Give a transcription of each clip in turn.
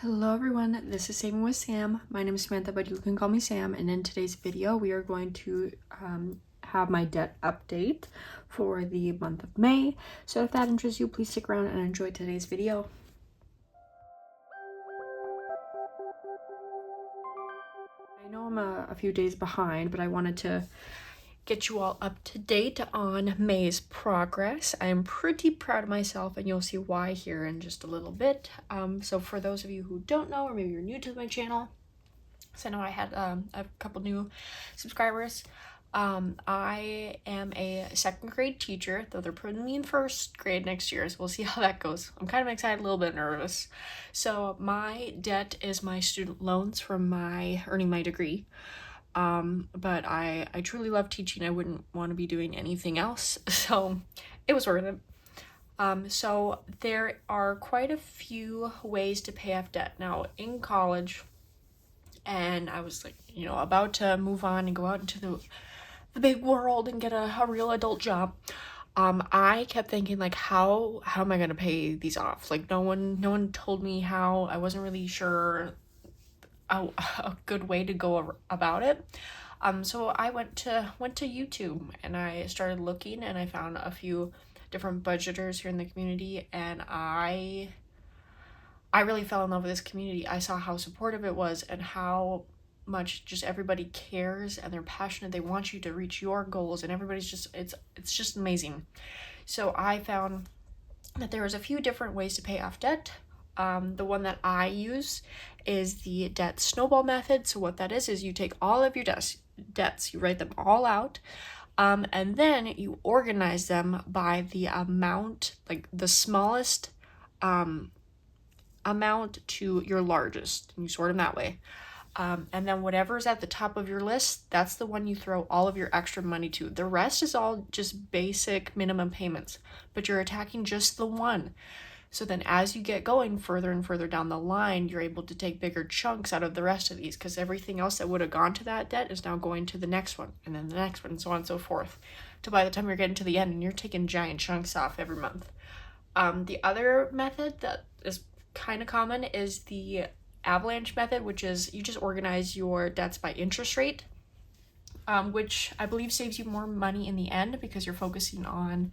Hello everyone, this is Saving with Sam. My name is Samantha, but you can call me Sam, and in today's video we are going to have my debt update for the month of May. So if that interests you, please stick around and enjoy today's video. I know I'm a few days behind, but I wanted to get you all up to date on May's progress. I am pretty proud of myself, and you'll see why here in just a little bit. So for those of you who don't know, or maybe you're new to my channel, so I know I had a couple new subscribers. I am a second grade teacher, though they're putting me in first grade next year, so we'll see how that goes. I'm kind of excited, a little bit nervous. So my debt is my student loans from my earning my degree. But I truly love teaching. I wouldn't want to be doing anything else, so it was worth it. So there are quite a few ways to pay off debt. Now in college, and I was like, about to move on and go out into the big world and get a real adult job. I kept thinking, like, how am I gonna pay these off? Like, no one told me how. I wasn't really sure a good way to go about it. So I went to YouTube and I started looking, and I found a few different budgeters here in the community, and I really fell in love with this community. I saw how supportive it was and how much just everybody cares, and they're passionate. They want you to reach your goals, and everybody's just, it's just amazing. So I found that there was a few different ways to pay off debt. The one that I use is the debt snowball method. So what that is you take all of your debts, you write them all out, and then you organize them by the amount, like the smallest amount to your largest, and you sort them that way. And then whatever's at the top of your list, that's the one you throw all of your extra money to. The rest is all just basic minimum payments, but you're attacking just the one. So then as you get going further and further down the line, you're able to take bigger chunks out of the rest of these, because everything else that would have gone to that debt is now going to the next one, and then the next one, and so on and so forth. To by the time you're getting to the end, and you're taking giant chunks off every month. The other method that is kind of common is the avalanche method, which is you just organize your debts by interest rate, which I believe saves you more money in the end, because you're focusing on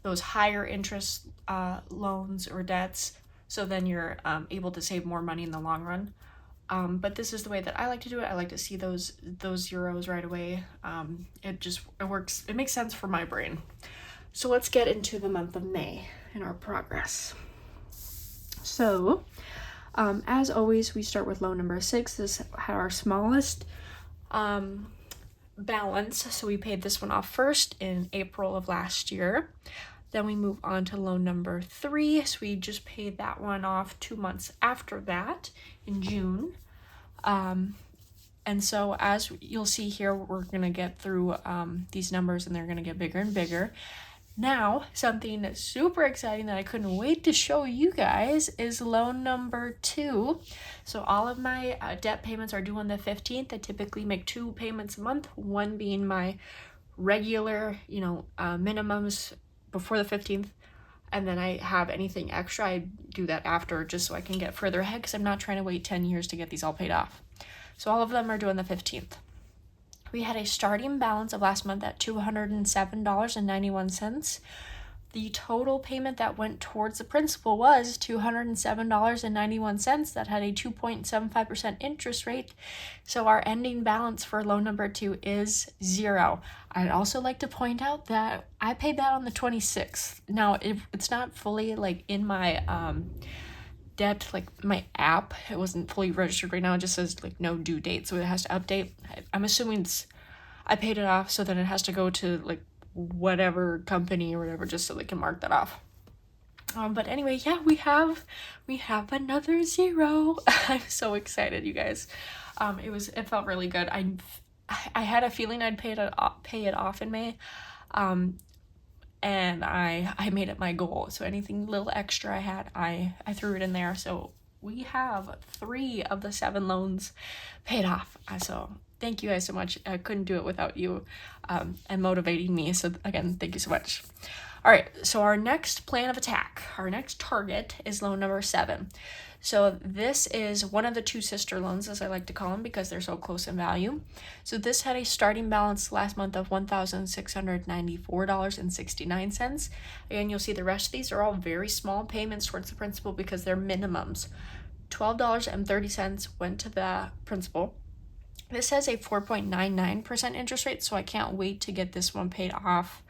those higher interest loans or debts, so then you're able to save more money in the long run. But this is the way that I like to do it. I like to see those zeros right away. It works. It makes sense for my brain. So let's get into the month of May and our progress. So as always, we start with loan number 6. This had our smallest balance, so we paid this one off first in April of last year. Then we move on to loan number 3, so we just paid that one off 2 months after that in June. And so as you'll see here, we're gonna get through these numbers, and they're gonna get bigger and bigger. Now, something that's super exciting that I couldn't wait to show you guys is loan number 2. So all of my debt payments are due on the 15th. I typically make 2 payments a month, one being my regular, minimums before the 15th, and then I have anything extra, I do that after, just so I can get further ahead, because I'm not trying to wait 10 years to get these all paid off. So all of them are due on the 15th. We had a starting balance of last month at $207.91. The total payment that went towards the principal was $207.91. That had a 2.75% interest rate. So our ending balance for loan number 2 is 0. I'd also like to point out that I paid that on the 26th. Now, it's not fully like in my debt, like my app, it wasn't fully registered right now. It just says like no due date, so it has to update. I'm assuming I paid it off, so then it has to go to like whatever company or whatever, just so they can mark that off. But anyway, yeah, we have another 0. I'm so excited, you guys. It felt really good. I had a feeling I'd pay it off in May, and I made it my goal. So anything little extra I had, I threw it in there. So we have 3 of the 7 loans paid off. So thank you guys so much. I couldn't do it without you and motivating me. So again, thank you so much. All right, so our next plan of attack, our next target is loan number 7. So this is one of the two sister loans, as I like to call them, because they're so close in value. So this had a starting balance last month of $1,694.69. Again, you'll see the rest of these are all very small payments towards the principal because they're minimums. $12.30 went to the principal. This has a 4.99% interest rate, so I can't wait to get this one paid off.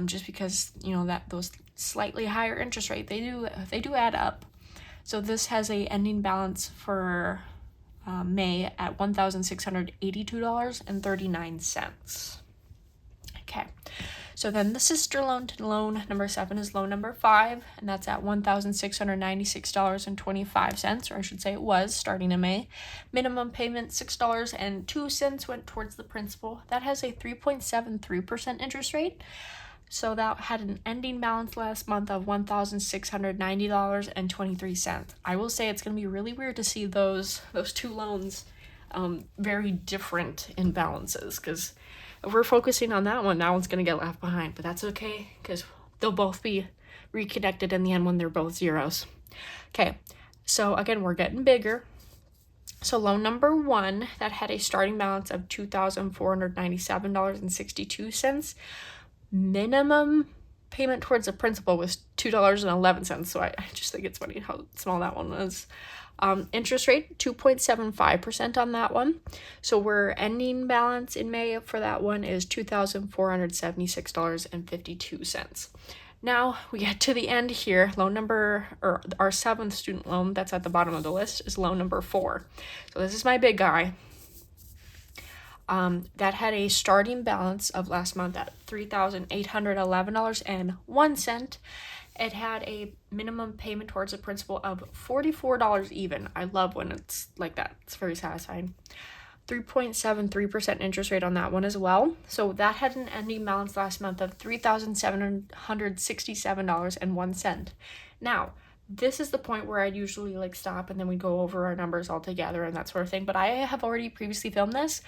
Just because, you know, that those slightly higher interest rate, they do add up. So this has a ending balance for May at $1,682.39. Okay, so then the sister loan to loan number 7 is loan number 5, and that's at $1,696.25, or I should say it was starting in May. Minimum payment $6.02 went towards the principal. That has a 3.73% interest rate. So that had an ending balance last month of $1,690.23. I will say it's going to be really weird to see those two loans very different in balances, because if we're focusing on that one's going to get left behind, but that's okay because they'll both be reconnected in the end when they're both zeros. Okay, so again, we're getting bigger. So loan number 1, that had a starting balance of $2,497.62. Minimum payment towards the principal was $2.11. So I just think it's funny how small that one was. Interest rate 2.75% on that one. So we're ending balance in May for that one is $2,476.52. Now we get to the end here. Loan number, or our 7th student loan that's at the bottom of the list, is loan number 4. So this is my big guy. That had a starting balance of last month at $3,811.01. It had a minimum payment towards the principal of $44 even. I love when it's like that. It's very satisfying. 3.73% interest rate on that one as well. So that had an ending balance last month of $3,767.01. Now, this is the point where I'd usually like stop and then we go over our numbers all together and that sort of thing. But I have already previously filmed this.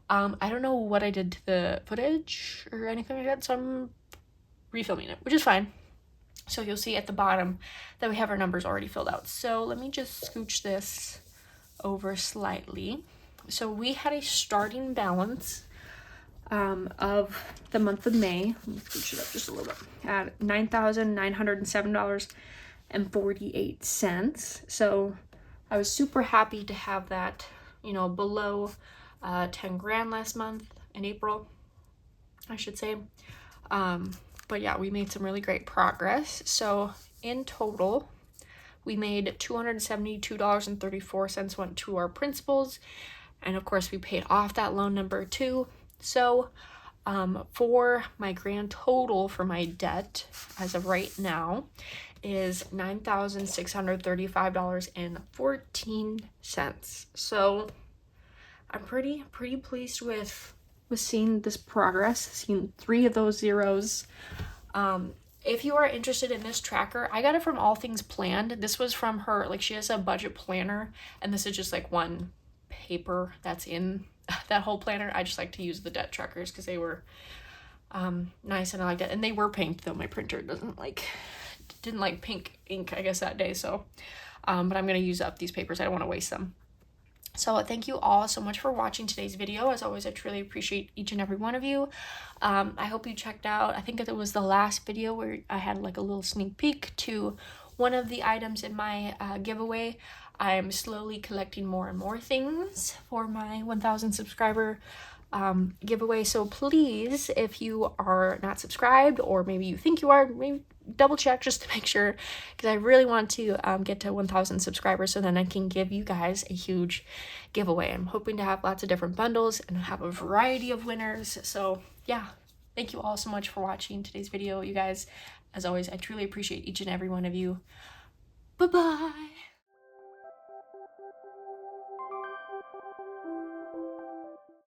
I don't know what I did to the footage or anything like that, so I'm refilming it, which is fine. So you'll see at the bottom that we have our numbers already filled out. So let me just scooch this over slightly. So we had a starting balance of the month of May. Let me scooch it up just a little bit. At $9,907.48. So I was super happy to have that, you know, below 10 grand last month in April, I should say. But yeah, we made some really great progress. So in total, we made $272.34 went to our principals. And of course, we paid off that loan number 2. So for my grand total for my debt as of right now is $9,635.14. So I'm pretty pleased with seeing this progress, seeing 3 of those zeros. If you are interested in this tracker, I got it from All Things Planned. This was from her, like she has a budget planner, and this is just like one paper that's in that whole planner. I just like to use the debt trackers because they were nice and I liked it. And they were pink, though my printer didn't like pink ink, I guess, that day. So, but I'm going to use up these papers. I don't want to waste them. So thank you all so much for watching today's video. As always, I truly appreciate each and every one of you. I hope you checked out, I think it was the last video where I had like a little sneak peek to one of the items in my giveaway. I'm slowly collecting more and more things for my 1,000 subscriber giveaway. So please, if you are not subscribed, or maybe you think you are, maybe double check just to make sure, because I really want to get to 1,000 subscribers so then I can give you guys a huge giveaway. I'm hoping to have lots of different bundles and have a variety of winners. So yeah, thank you all so much for watching today's video, you guys. As always, I truly appreciate each and every one of you. Bye-bye.